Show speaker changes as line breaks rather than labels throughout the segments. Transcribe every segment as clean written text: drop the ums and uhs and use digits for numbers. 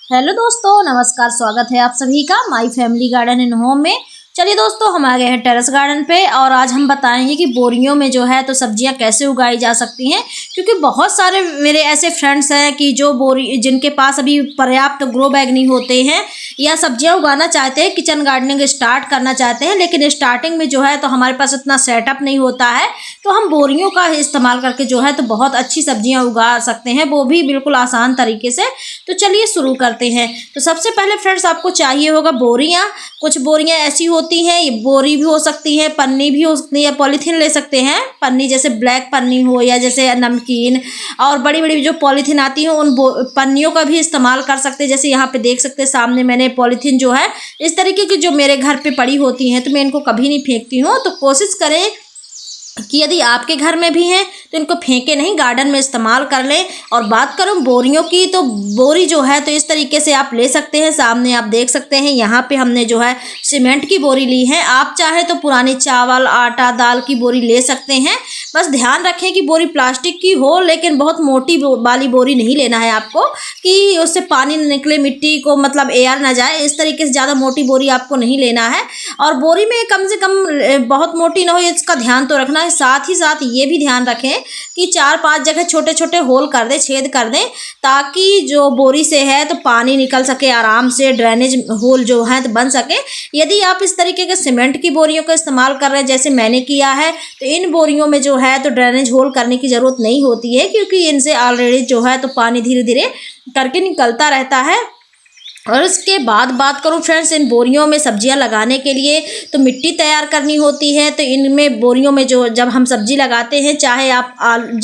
Hello दोस्तों, नमस्कार। स्वागत है आप सभी का my family garden and home में। चलिए दोस्तों, हम आ गए हैं टेरेस गार्डन पे और आज हम बताएंगे कि बोरियों में जो है तो सब्जियां कैसे उगाई जा सकती हैं। क्योंकि बहुत सारे मेरे ऐसे फ्रेंड्स हैं कि जो जिनके पास अभी पर्याप्त ग्रो बैग नहीं होते हैं या सब्जियां उगाना चाहते हैं, किचन गार्डनिंग स्टार्ट करना चाहते हैं, लेकिन स्टार्टिंग में जो है तो हमारे पास इतना सेटअप नहीं होता है, तो हम बोरियों का इस्तेमाल करके जो है तो बहुत अच्छी सब्जियां उगा सकते हैं, वो भी बिल्कुल आसान तरीके से। तो चलिए शुरू करते हैं। तो सबसे पहले फ्रेंड्स आपको चाहिए होगा बोरियां। कुछ बोरियां ऐसी होती हैं, ये बोरी भी हो सकती है, पन्नी भी हो सकती है, पॉलीथीन ले सकते हैं। पन्नी जैसे ब्लैक पन्नी हो या जैसे नमकीन, और बड़ी बड़ी जो पॉलीथीन आती है उन पन्नियों का भी इस्तेमाल कर सकते हैं। जैसे यहाँ पे देख सकते हैं सामने मैंने पॉलीथीन जो है इस तरीके की जो मेरे घर पे पड़ी होती हैं, तो मैं इनको कभी नहीं फेंकती हूँ। तो कोशिश करें कि यदि आपके घर में भी हैं तो इनको फेंके नहीं, गार्डन में इस्तेमाल कर लें। और बात करूं बोरियों की, तो बोरी जो है तो इस तरीके से आप ले सकते हैं। सामने आप देख सकते हैं यहाँ पे हमने जो है सीमेंट की बोरी ली है। आप चाहे तो पुरानी चावल आटा दाल की बोरी ले सकते हैं। बस ध्यान रखें कि बोरी प्लास्टिक की हो, लेकिन बहुत मोटी वाली बोरी नहीं लेना है आपको, कि उससे पानी न निकले, मिट्टी को मतलब एयर ना जाए। इस तरीके से ज़्यादा मोटी बोरी आपको नहीं लेना है। और बोरी में कम से कम बहुत मोटी ना हो, इसका ध्यान तो रखना है। साथ ही साथ ये भी ध्यान रखें कि 4-5 जगह छोटे छोटे होल कर दें, छेद कर दें, ताकि जो बोरी से है तो पानी निकल सके आराम से, ड्रेनेज होल जो है तो बन सके। यदि आप इस तरीके के सीमेंट की बोरियों का इस्तेमाल कर रहे हैं जैसे मैंने किया है, तो इन बोरियों में जो है तो ड्रेनेज होल करने की ज़रूरत नहीं होती है, क्योंकि इनसे ऑलरेडी जो है तो पानी धीरे धीरे करके निकलता रहता है। और इसके बाद बात करूं फ्रेंड्स, इन बोरियों में सब्जियां लगाने के लिए तो मिट्टी तैयार करनी होती है। तो इनमें बोरियों में जो जब हम सब्जी लगाते हैं, चाहे आप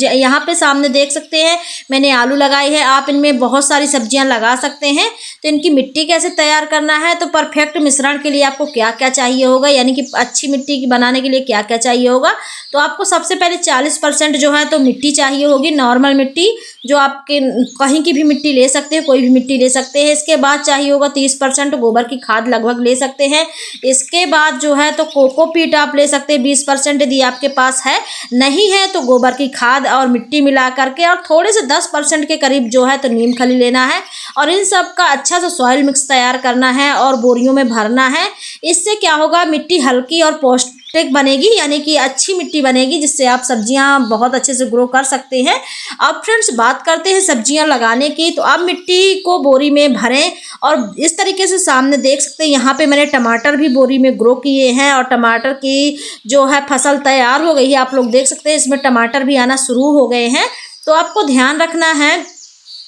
यहाँ पे सामने देख सकते हैं मैंने आलू लगाई है, आप इनमें बहुत सारी सब्जियां लगा सकते हैं। तो इनकी मिट्टी कैसे तैयार करना है, तो परफेक्ट मिश्रण के लिए आपको क्या क्या चाहिए होगा, यानी कि अच्छी मिट्टी की बनाने के लिए क्या क्या चाहिए होगा। तो आपको सबसे पहले 40% जो है तो मिट्टी चाहिए होगी, नॉर्मल मिट्टी, जो आपके कहीं की भी मिट्टी ले सकते हैं, कोई भी मिट्टी ले सकते हैं। इसके बाद चाहिए होगा 30% गोबर की खाद लगभग ले सकते हैं। इसके बाद जो है तो कोकोपीट आप ले सकते हैं 20%, यदि आपके पास है। नहीं है तो गोबर की खाद और मिट्टी मिला करके, और थोड़े से 10% के करीब जो है तो नीम खली लेना है। और इन सब का अच्छा सा सॉइल मिक्स तैयार करना है और बोरियों में भरना है। इससे क्या होगा, मिट्टी हल्की और पौष्टिक बनेगी, यानी कि अच्छी मिट्टी बनेगी, जिससे आप सब्जियां बहुत अच्छे से ग्रो कर सकते हैं। अब फ्रेंड्स बात करते हैं सब्जियां लगाने की। तो अब मिट्टी को बोरी में भरें और इस तरीके से सामने देख सकते हैं यहाँ पे मैंने टमाटर भी बोरी में ग्रो किए हैं, और टमाटर की जो है फसल तैयार हो गई है। आप लोग देख सकते हैं इसमें टमाटर भी आना शुरू हो गए हैं। तो आपको ध्यान रखना है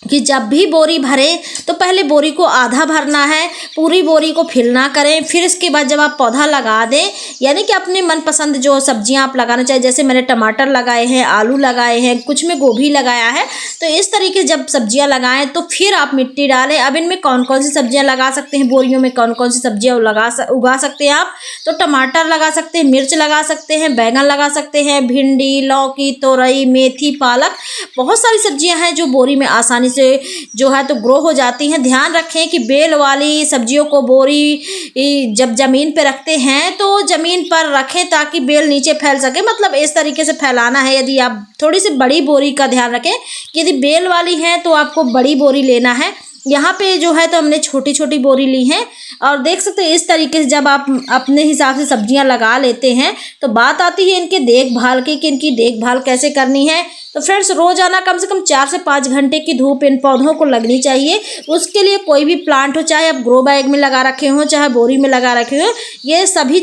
कि जब भी बोरी भरें तो पहले बोरी को आधा भरना है, पूरी बोरी को फिल ना करें। फिर इसके बाद जब आप पौधा लगा दें, यानी कि अपने मनपसंद जो सब्जियां आप लगाना चाहिए, जैसे मैंने टमाटर लगाए हैं, आलू लगाए हैं, कुछ में गोभी लगाया है, तो इस तरीके से जब सब्जियां लगाएं तो फिर आप मिट्टी डालें। अब इनमें कौन कौन सी सब्जियां लगा सकते हैं, बोरियों में कौन कौन सी सब्जियां उगा सकते हैं आप, तो टमाटर लगा सकते हैं, मिर्च लगा सकते हैं, बैगन लगा सकते हैं, भिंडी, लौकी, तोरई, मेथी, पालक, बहुत सारी सब्जियां हैं जो बोरी में आसानी से जो है तो ग्रो हो जाती हैं। ध्यान रखें कि बेल वाली सब्जियों को बोरी जब जमीन पे रखते हैं तो जमीन पर रखें ताकि बेल नीचे फैल सके, मतलब इस तरीके से फैलाना है। यदि आप थोड़ी सी बड़ी बोरी का ध्यान रखें, यदि बेल वाली है तो आपको बड़ी बोरी लेना है। यहाँ पे जो है तो हमने छोटी छोटी बोरी ली है। और देख सकते हैं इस तरीके से जब आप अपने हिसाब से सब्जियां लगा लेते हैं तो बात आती है इनके देखभाल की, कि इनकी देखभाल कैसे करनी है। तो फ्रेंड्स रोजाना कम से कम 4 से 5 घंटे की धूप इन पौधों को लगनी चाहिए। उसके लिए कोई भी प्लांट हो, चाहे आप ग्रो बैग में लगा रखे हो, चाहे बोरी में लगा रखे हो, ये सभी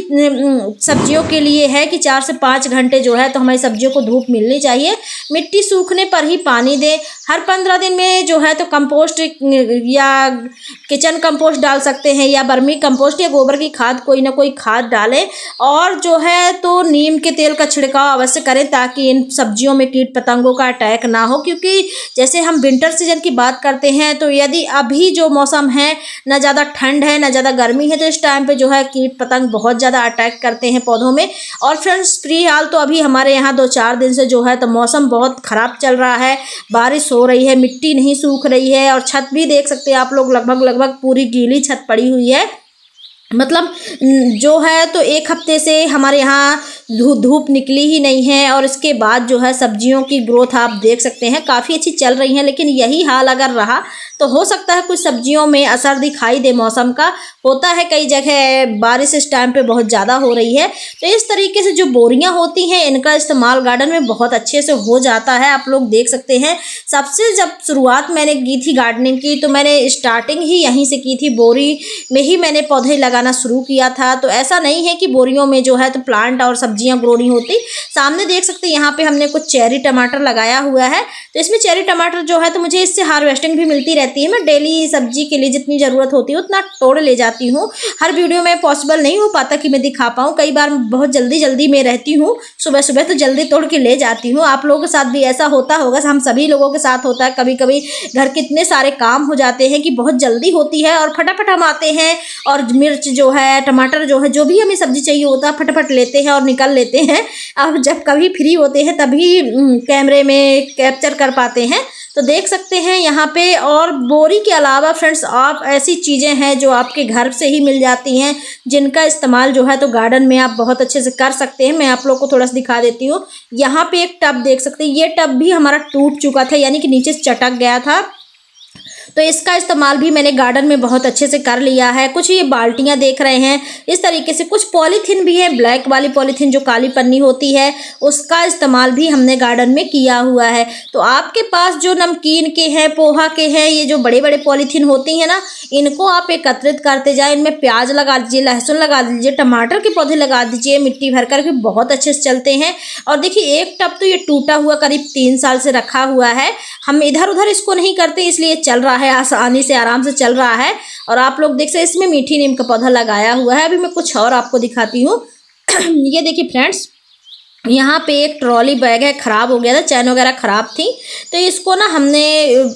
सब्जियों के लिए है कि 4 से 5 घंटे जो है तो हमारी सब्जियों को धूप मिलनी चाहिए। मिट्टी सूखने पर ही पानी दें। हर 15 दिन में जो है तो कंपोस्ट या किचन कंपोस्ट डाल सकते हैं, या बर्मी कंपोस्ट या गोबर की खाद, कोई ना कोई खाद डालें। और जो है तो नीम के तेल का छिड़काव अवश्य करें, ताकि इन सब्जियों में कीट पतंगों का अटैक ना हो। क्योंकि जैसे हम विंटर सीजन की बात करते हैं, तो यदि अभी जो मौसम है, ना ज़्यादा ठंड है ना ज़्यादा गर्मी है, तो इस टाइम पे जो है कीट पतंग बहुत ज़्यादा अटैक करते हैं पौधों में। और फ्रेंड्स फिलहाल तो अभी हमारे यहाँ 2-4 दिन से जो है तो मौसम बहुत ख़राब चल रहा है, बारिश हो रही है, मिट्टी नहीं सूख रही है, और छत भी देख सकते हैं आप लोग लगभग पूरी गीली छत पड़ी हुई है। मतलब जो है तो 1 हफ्ते से हमारे यहाँ धूप निकली ही नहीं है और इसके बाद जो है सब्जियों की ग्रोथ आप देख सकते हैं काफ़ी अच्छी चल रही है। लेकिन यही हाल अगर रहा तो हो सकता है कुछ सब्जियों में असर दिखाई दे मौसम का। होता है कई जगह बारिश इस टाइम पे बहुत ज़्यादा हो रही है। तो इस तरीके से जो बोरियां होती हैं इनका इस्तेमाल गार्डन में बहुत अच्छे से हो जाता है। आप लोग देख सकते हैं सबसे जब शुरुआत मैंने की थी गार्डनिंग की तो मैंने स्टार्टिंग ही यहीं से की थी, बोरी में ही मैंने पौधे लगाना शुरू किया था। तो ऐसा नहीं है कि बोरियों में जो है तो प्लांट और सब्जियां ग्रो नहीं होती। सामने देख सकते हैं यहाँ पे हमने कुछ चेरी टमाटर लगाया हुआ है। तो इसमें चेरी टमाटर जो है तो मुझे इससे हार्वेस्टिंग भी मिलती रहती है। मैं डेली सब्जी के लिए जितनी ज़रूरत होती है उतना तोड़ ले जाती हूँ। हर वीडियो में पॉसिबल नहीं हो पाता कि मैं दिखा पाऊँ, कई बार बहुत जल्दी में रहती हूँ, सुबह सुबह तो जल्दी तोड़ के ले जाती हूँ। आप लोगों के साथ भी ऐसा होता होगा, हम सभी लोगों के साथ होता है। कभी कभी घर के इतने सारे काम हो जाते हैं कि बहुत जल्दी होती है और फटाफट हम आते हैं और मिर्च जो है, टमाटर जो है, जो भी हमें सब्जी चाहिए होता है फटाफट लेते हैं और निकल लेते हैं। अब जब कभी फ्री होते हैं तभी कैमरे में कैप्चर कर पाते हैं। तो देख सकते हैं यहाँ पे। और बोरी के अलावा फ्रेंड्स आप ऐसी चीज़ें हैं जो आपके घर से ही मिल जाती हैं जिनका इस्तेमाल जो है तो गार्डन में आप बहुत अच्छे से कर सकते हैं। मैं आप लोग को थोड़ा सा दिखा देती हूँ। यहाँ पे एक टब देख सकते हैं, ये टब भी हमारा टूट चुका था, यानी कि नीचे से चटक गया था। तो इसका इस्तेमाल भी मैंने गार्डन में बहुत अच्छे से कर लिया है। कुछ ये बाल्टियां देख रहे हैं इस तरीके से, कुछ पॉलीथीन भी है, ब्लैक वाली पॉलीथीन जो काली पन्नी होती है उसका इस्तेमाल भी हमने गार्डन में किया हुआ है। तो आपके पास जो नमकीन के हैं, पोहा के हैं, ये जो बड़े बड़े पॉलीथीन होती हैं ना, इनको आप एकत्रित करते जाए। इनमें प्याज लगा दीजिए, लहसुन लगा दीजिए, टमाटर के पौधे लगा दीजिए, मिट्टी भर कर के बहुत अच्छे से चलते हैं। और देखिए एक टब तो ये टूटा हुआ करीब 3 साल से रखा हुआ है। हम इधर उधर इसको नहीं करते इसलिए चल रहा है, आसानी से आराम से चल रहा है। और आप लोग देख सकते हैं इसमें मीठी नीम का पौधा लगाया हुआ है। अभी मैं कुछ और आपको दिखाती हूँ। ये देखिए फ्रेंड्स, यहाँ पे एक ट्रॉली बैग है, ख़राब हो गया था, चैन वगैरह ख़राब थी। तो इसको ना हमने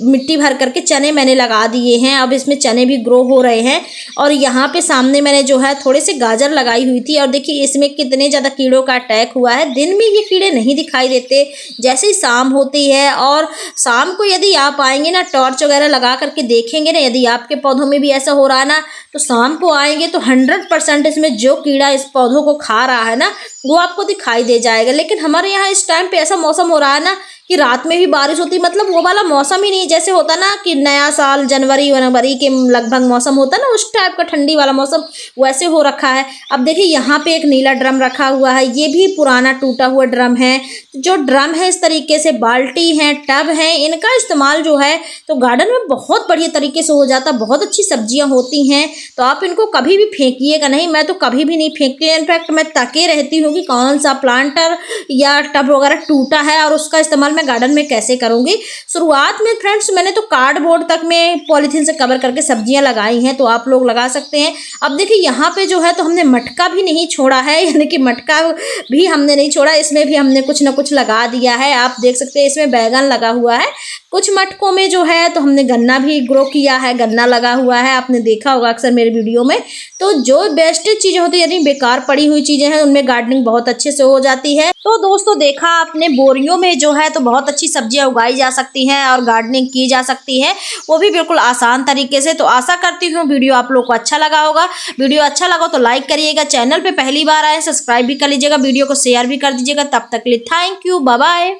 मिट्टी भर करके चने मैंने लगा दिए हैं। अब इसमें चने भी ग्रो हो रहे हैं। और यहाँ पे सामने मैंने जो है थोड़े से गाजर लगाई हुई थी। और देखिए इसमें कितने ज़्यादा कीड़ों का अटैक हुआ है। दिन में ये कीड़े नहीं दिखाई देते, जैसे ही शाम होती है। और शाम को यदि आप आएंगे ना, टॉर्च वगैरह लगा करके देखेंगे ना, यदि आपके पौधों में भी ऐसा हो रहा है ना, तो शाम को आएंगे तो 100% इसमें जो कीड़ा इस पौधों को खा रहा है ना वो आपको दिखाई दे जाएगा। लेकिन हमारे यहाँ इस टाइम पे ऐसा मौसम हो रहा है ना कि रात में भी बारिश होती, मतलब वो वाला मौसम ही नहीं। जैसे होता ना कि नया साल जनवरी के लगभग मौसम होता ना, उस टाइप का ठंडी वाला मौसम वैसे हो रखा है। अब देखिए यहाँ पे एक नीला ड्रम रखा हुआ है, ये भी पुराना टूटा हुआ ड्रम है। जो ड्रम है इस तरीके से, बाल्टी है, टब है, इनका इस्तेमाल जो है तो गार्डन में बहुत बढ़िया तरीके से हो जाता। बहुत अच्छी सब्जियां होती हैं। तो आप इनको कभी भी फेंकिएगा नहीं। मैं तो कभी भी नहीं फेंकती, इनफैक्ट मैं ताके रहती हूँ कि कौन सा प्लांटर या टब वगैरह टूटा है और उसका इस्तेमाल मैं गार्डन में कैसे करूंगी। शुरुआत में फ्रेंड्स मैंने तो कार्डबोर्ड तक में पॉलीथीन से कवर करके सब्जियां लगाई हैं, तो आप लोग लगा सकते हैं। अब देखिए यहाँ पे जो है तो हमने मटका भी नहीं छोड़ा है, यानी कि मटका भी हमने नहीं छोड़ा, इसमें भी हमने कुछ ना कुछ लगा दिया है। आप देख सकते हैं इसमें बैगन लगा हुआ है। कुछ मटकों में जो है तो हमने गन्ना भी ग्रो किया है, गन्ना लगा हुआ है, आपने देखा होगा अक्सर मेरे वीडियो में। तो जो वेस्टेज चीज़ें होती है, यानी बेकार पड़ी हुई चीज़ें हैं, उनमें गार्डनिंग बहुत अच्छे से हो जाती है। तो दोस्तों देखा आपने, बोरियों में जो है तो बहुत अच्छी सब्जियां उगाई जा सकती हैं और गार्डनिंग की जा सकती है, वो भी बिल्कुल आसान तरीके से। तो आशा करती हूँ वीडियो आप लोग को अच्छा लगा होगा। वीडियो अच्छा लगा तो लाइक करिएगा, चैनल पे पहली बार आए सब्सक्राइब भी कर लीजिएगा, वीडियो को शेयर भी कर दीजिएगा। तब तक के लिए थैंक यू, बाय बाय।